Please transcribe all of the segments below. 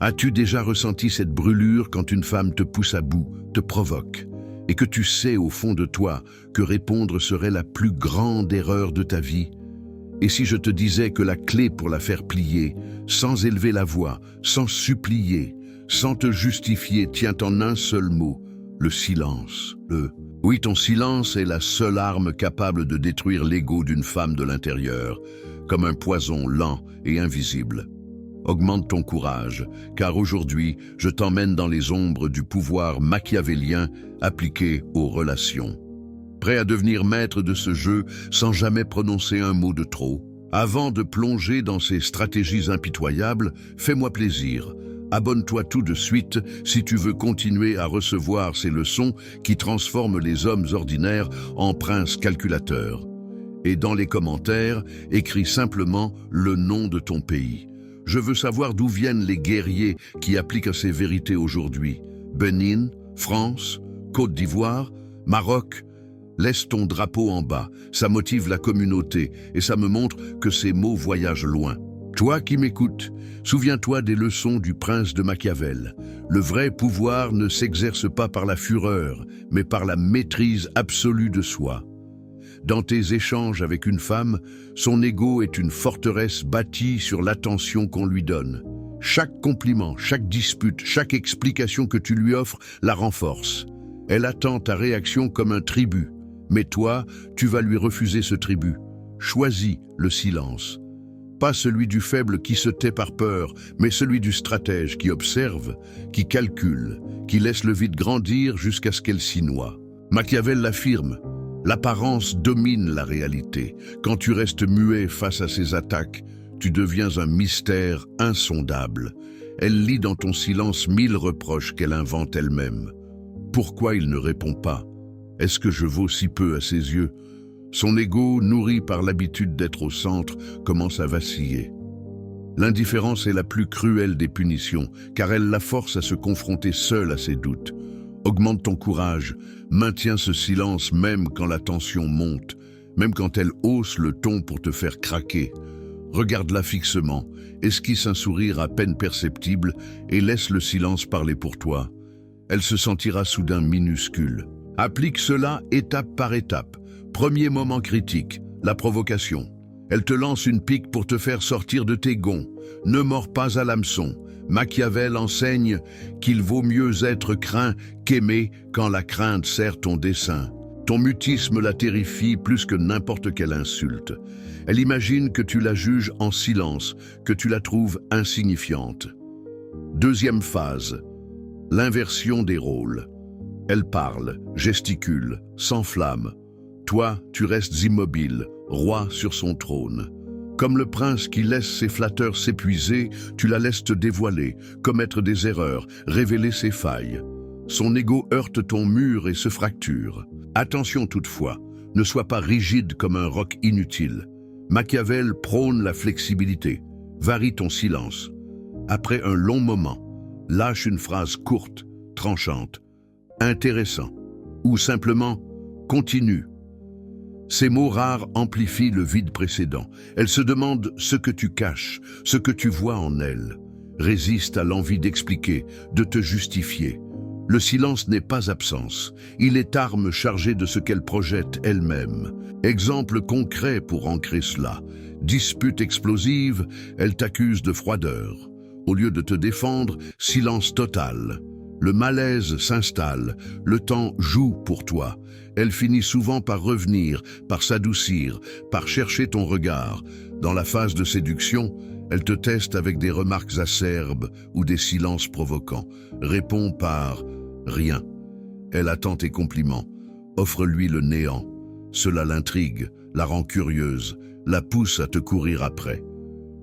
As-tu déjà ressenti cette brûlure quand une femme te pousse à bout, te provoque, et que tu sais au fond de toi que répondre serait la plus grande erreur de ta vie? Et si je te disais que la clé pour la faire plier, sans élever la voix, sans supplier, sans te justifier, tient en un seul mot, le silence. Oui, ton silence est la seule arme capable de détruire l'ego d'une femme de l'intérieur, comme un poison lent et invisible. Augmente ton courage, car aujourd'hui, je t'emmène dans les ombres du pouvoir machiavélien appliqué aux relations. Prêt à devenir maître de ce jeu sans jamais prononcer un mot de trop? Avant de plonger dans ces stratégies impitoyables, fais-moi plaisir. Abonne-toi tout de suite si tu veux continuer à recevoir ces leçons qui transforment les hommes ordinaires en princes calculateurs. Et dans les commentaires, écris simplement le nom de ton pays. Je veux savoir d'où viennent les guerriers qui appliquent ces vérités aujourd'hui. Bénin, France, Côte d'Ivoire, Maroc. Laisse ton drapeau en bas, ça motive la communauté et ça me montre que ces mots voyagent loin. Toi qui m'écoutes, souviens-toi des leçons du prince de Machiavel. Le vrai pouvoir ne s'exerce pas par la fureur, mais par la maîtrise absolue de soi. Dans tes échanges avec une femme, son ego est une forteresse bâtie sur l'attention qu'on lui donne. Chaque compliment, chaque dispute, chaque explication que tu lui offres la renforce. Elle attend ta réaction comme un tribut. Mais toi, tu vas lui refuser ce tribut. Choisis le silence. Pas celui du faible qui se tait par peur, mais celui du stratège qui observe, qui calcule, qui laisse le vide grandir jusqu'à ce qu'elle s'y noie. Machiavel l'affirme, l'apparence domine la réalité. Quand tu restes muet face à ses attaques, tu deviens un mystère insondable. Elle lit dans ton silence 1000 reproches qu'elle invente elle-même. Pourquoi il ne répond pas? Est-ce que je vaux si peu à ses yeux? Son ego, nourri par l'habitude d'être au centre, commence à vaciller. L'indifférence est la plus cruelle des punitions, car elle la force à se confronter seule à ses doutes. Augmente ton courage, maintiens ce silence même quand la tension monte, même quand elle hausse le ton pour te faire craquer. Regarde-la fixement, esquisse un sourire à peine perceptible et laisse le silence parler pour toi. Elle se sentira soudain minuscule. Applique cela étape par étape. Premier moment critique, la provocation. Elle te lance une pique pour te faire sortir de tes gonds. Ne mords pas à l'hameçon. Machiavel enseigne qu'il vaut mieux être craint qu'aimé quand la crainte sert ton dessein. Ton mutisme la terrifie plus que n'importe quelle insulte. Elle imagine que tu la juges en silence, que tu la trouves insignifiante. Deuxième phase, l'inversion des rôles. Elle parle, gesticule, s'enflamme. Toi, tu restes immobile, roi sur son trône. Comme le prince qui laisse ses flatteurs s'épuiser, tu la laisses te dévoiler, commettre des erreurs, révéler ses failles. Son ego heurte ton mur et se fracture. Attention toutefois, ne sois pas rigide comme un roc inutile. Machiavel prône la flexibilité. Varie ton silence. Après un long moment, lâche une phrase courte, tranchante. Intéressant, ou simplement continue. Ces mots rares amplifient le vide précédent. Elle se demande ce que tu caches, ce que tu vois en elle. Résiste à l'envie d'expliquer, de te justifier. Le silence n'est pas absence, il est arme chargée de ce qu'elle projette elle-même. Exemple concret pour ancrer cela. Dispute explosive, elle t'accuse de froideur. Au lieu de te défendre, silence total. Le malaise s'installe, le temps joue pour toi. Elle finit souvent par revenir, par s'adoucir, par chercher ton regard. Dans la phase de séduction, elle te teste avec des remarques acerbes ou des silences provoquants. Réponds par « rien ». Elle attend tes compliments. Offre-lui le néant. Cela l'intrigue, la rend curieuse, la pousse à te courir après.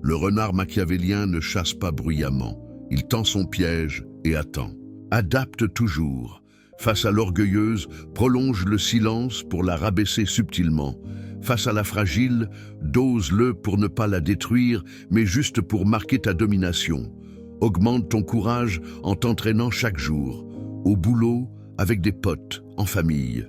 Le renard machiavélien ne chasse pas bruyamment. Il tend son piège et attend. Adapte toujours. Face à l'orgueilleuse, prolonge le silence pour la rabaisser subtilement. Face à la fragile, dose-le pour ne pas la détruire, mais juste pour marquer ta domination. Augmente ton courage en t'entraînant chaque jour. Au boulot, avec des potes, en famille.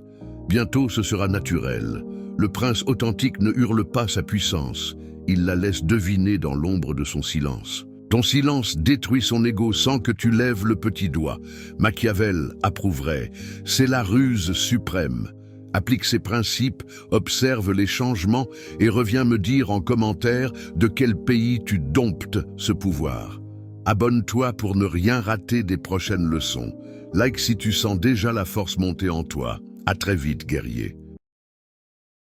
Bientôt ce sera naturel. Le prince authentique ne hurle pas sa puissance. Il la laisse deviner dans l'ombre de son silence. Ton silence détruit son ego sans que tu lèves le petit doigt. Machiavel approuverait. C'est la ruse suprême. Applique ces principes, observe les changements et reviens me dire en commentaire de quel pays tu domptes ce pouvoir. Abonne-toi pour ne rien rater des prochaines leçons. Like si tu sens déjà la force monter en toi. À très vite, guerrier.